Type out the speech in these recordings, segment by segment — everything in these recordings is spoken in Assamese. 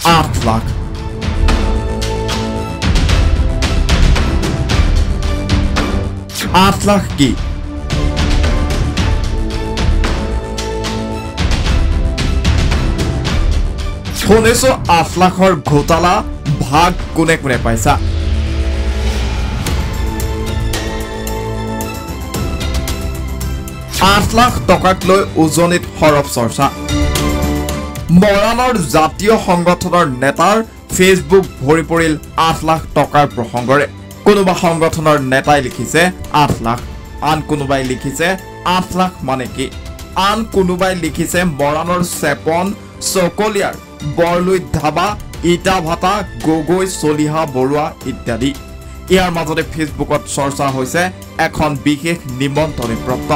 8 লাখ। আঠ লাখ কি? শুনিছো 8 লাখৰ ঘোটালা ভাগ কোনে কোনে পাইছা? 8 লাখ টকাক লৈ উজনিত সৰব চৰ্চা। মৰাণৰ জাতীয় সংগঠনৰ নেতাৰ ফেচবুক ভৰি পৰিল 8 লাখ টকাৰ প্ৰসংগৰে। কোনোবা সংগঠনৰ নেতাই লিখিছে 8 লাখ, আন কোনোবাই লিখিছে 8 লাখ মানে কি? আন কোনোবাই লিখিছে মৰাণৰ চেপন চকলিয়াৰ বৰলুইত ধাবা, ইটা ভাটা, গগৈ, চলিহা, বৰুৱা ইত্যাদি। ইয়াৰ মাজতে ফেচবুকত চৰ্চা হৈছে এখন বিশেষ নিমন্ত্ৰণী পত্ৰ।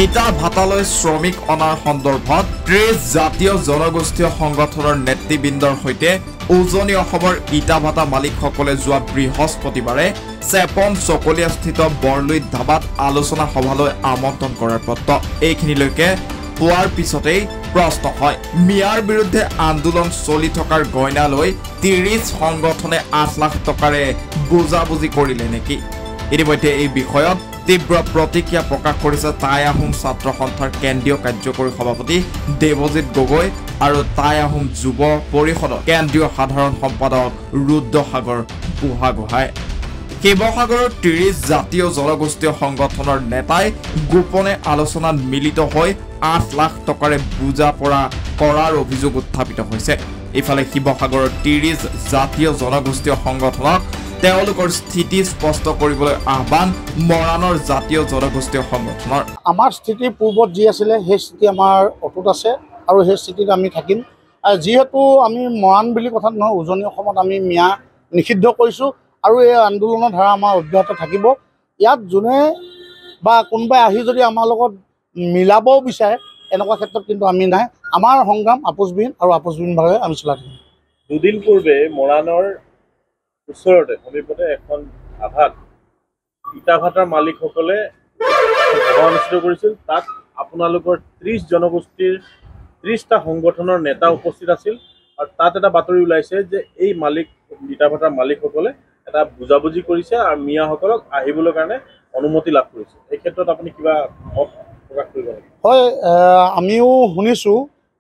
ইটা ভাটালৈ শ্ৰমিক অনাৰ সন্দৰ্ভত 30 জাতীয় জনগোষ্ঠীয় সংগঠনৰ নেতৃবৃন্দৰ সৈতে উজনি অসমৰ ইটা ভাটা মালিকসকলে যোৱা বৃহস্পতিবাৰে চেপন চকলীয়াস্থিত বৰলুইত ধাবাত আলোচনা সভালৈ আমন্ত্ৰণ কৰাৰ পত্ৰ। এইখিনিলৈকে পোৱাৰ পিছতেই প্ৰশ্ন হয়, মিয়াৰ বিৰুদ্ধে আন্দোলন চলি থকাৰ গইনা লৈ 30 সংগঠনে 8 লাখ টকাৰে বুজাবুজি কৰিলে নেকি? ইতিমধ্যে এই বিষয়ত তীব্ৰ প্ৰতিক্ৰিয়া প্ৰকাশ কৰিছে টাই আহোম ছাত্ৰ সন্থাৰ কেন্দ্ৰীয় কাৰ্যকৰী সভাপতি দেৱজিৎ গগৈ আৰু টাই আহোম যুৱ পৰিষদৰ কেন্দ্ৰীয় সাধাৰণ সম্পাদক ৰুদ্ৰসাগৰ বুঢ়াগোহাঁই। শিৱসাগৰৰ 30 জাতীয় জনগোষ্ঠীয় সংগঠনৰ নেতাই গোপনে আলোচনাত মিলিত হৈ 8 লাখ টকাৰে বুজা পৰা কৰাৰ অভিযোগ উত্থাপিত হৈছে। ইফালে শিৱসাগৰৰ 30 জাতীয় জনগোষ্ঠীয় সংগঠনক তেওঁলোকৰ স্থিতি স্পষ্ট কৰিবলৈ আহ্বান মৰাণৰ জাতীয় জনগোষ্ঠীয় সংগঠনৰ। আমাৰ স্থিতি পূৰ্বত যি আছিলে সেই স্থিতি আমাৰ অটুট আছে আৰু সেই স্থিতিত আমি থাকিম। যিহেতু আমি মৰাণ বুলি কথা নহয়, উজনি অসমত আমি মিয়া নিষিদ্ধ কৰিছোঁ আৰু এই আন্দোলনৰ ধাৰা আমাৰ অব্যাহত থাকিব। ইয়াত যোনে বা কোনোবাই আহি যদি আমাৰ লগত মিলাবও বিচাৰে এনেকুৱা ক্ষেত্ৰত কিন্তু আমি নাই। আমাৰ সংগ্ৰাম আপোচবিহীন আৰু আপোচবিহীনভাৱে আমি চলাই থাকিম। দুদিন পূৰ্বে মৰাণৰ ওচৰতে সমীপতে এখন আভাত ইটা ভাটাৰ মালিকসকলে সভা অনুষ্ঠিত কৰিছিল। তাত আপোনালোকৰ 30 জনগোষ্ঠীৰ 30টা সংগঠনৰ নেতা উপস্থিত আছিল আৰু তাত এটা বাতৰি ওলাইছে যে এই ইটা ভাটাৰ মালিকসকলে এটা বুজাবুজি কৰিছে আৰু মিয়াসকলক আহিবলৈ কাৰণে অনুমতি লাভ কৰিছে। এই ক্ষেত্ৰত আপুনি কিবা মত প্ৰকাশ কৰিব নেকি? হয়, আমিও শুনিছোঁ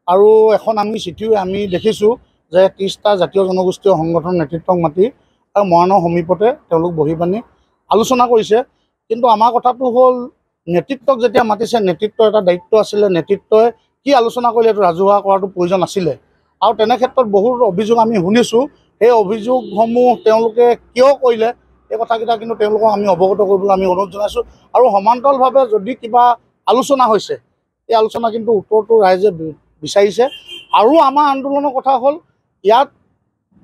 আৰু এখন আমি চিঠিও আমি দেখিছোঁ যে 30টা জাতীয় জনগোষ্ঠীয় সংগঠনৰ নেতৃত্বক মাতি আৰু মৰাণৰ সমীপতে তেওঁলোক বহি পানি আলোচনা কৰিছে। কিন্তু আমাৰ কথাটো হ'ল, নেতৃত্বক যেতিয়া মাতিছে, নেতৃত্বৰ এটা দায়িত্ব আছিলে। নেতৃত্বই কি আলোচনা কৰিলে এইটো ৰাজহুৱা কৰাটো প্ৰয়োজন আছিলে আৰু তেনে ক্ষেত্ৰত বহুত অভিযোগ আমি শুনিছোঁ। সেই অভিযোগসমূহ তেওঁলোকে কিয় কৰিলে এই কথাকেইটা কিন্তু তেওঁলোকক আমি অৱগত কৰিবলৈ আমি অনুৰোধ জনাইছোঁ। আৰু সমান্তৰালভাৱে যদি কিবা আলোচনা হৈছে, এই আলোচনা কিন্তু উত্তৰটো ৰাইজে বিচাৰিছে। আৰু আমাৰ আন্দোলনৰ কথা হ'ল, ইয়াত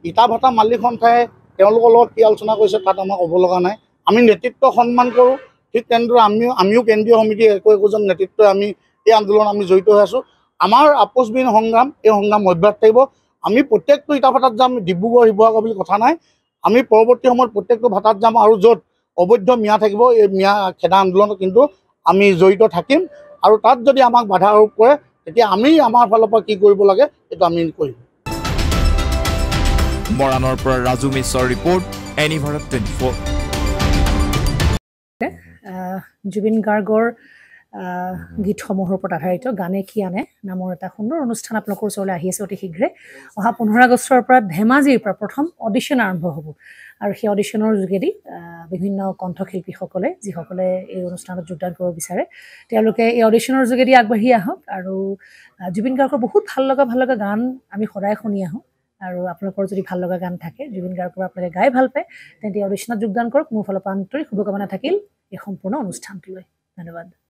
ইটা ভাটা মালিক সন্থাই তেওঁলোকৰ লগত কি আলোচনা কৰিছে তাত আমাক ক'ব লগা নাই। আমি নেতৃত্ব সন্মান কৰোঁ, ঠিক তেনেদৰে আমিও কেন্দ্ৰীয় সমিতিৰ একোজন নেতৃত্বই আমি এই আন্দোলনত আমি জড়িত হৈ আছোঁ। আমাৰ আপোচবিহীন সংগ্ৰাম, এই সংগ্ৰাম অব্যাহত থাকিব। আমি প্ৰত্যেকটো ইটা ভাটাত যাম, ডিব্ৰুগড় শিৱসাগৰ বুলি কথা নাই। আমি পৰৱৰ্তী সময়ত প্ৰত্যেকটো ভাটাত যাম আৰু য'ত অবৈধ মিয়া থাকিব এই মিয়া খেদা আন্দোলনত কিন্তু আমি জড়িত থাকিম। আৰু তাত যদি আমাক বাধা আৰোপ কৰে তেতিয়া আমি আমাৰ ফালৰ পৰা কি কৰিব লাগে এইটো আমি কৰিম। মৰাণৰ পৰা ৰাজু মিশ্ৰৰ ৰিপৰ্ট, এনি ভাৰত 24। জুবিন গাৰ্গৰ গীতসমূহৰ ওপৰত আধাৰিত গানে কি আনে নামৰ এটা সুন্দৰ অনুষ্ঠান আপোনালোকৰ ওচৰলৈ আহি আছে অতি শীঘ্ৰে। অহা 15 আগষ্টৰ পৰা ধেমাজিৰ পৰা প্ৰথম অডিশ্যন আৰম্ভ হ'ব আৰু সেই অডিশ্যনৰ যোগেদি বিভিন্ন কণ্ঠশিল্পীসকলে যিসকলে এই অনুষ্ঠানত যোগদান কৰিব বিচাৰে তেওঁলোকে এই অডিশ্যনৰ যোগেদি আগবাঢ়ি আহক। আৰু জুবিন গাৰ্গৰ বহুত ভাল লগা গান আমি সদায় শুনি আহোঁ আৰু আপোনালোকৰ যদি ভাল লগা গান থাকে, জুবিন গাৰ্গৰ আপোনালোকে গাই ভাল পায়, তেন্তে অডিশ্যনত যোগদান কৰক। মোৰ ফালৰ পৰা আন্তৰিক শুভকামনা থাকিল এই সম্পূৰ্ণ অনুষ্ঠানটোলৈ। ধন্যবাদ।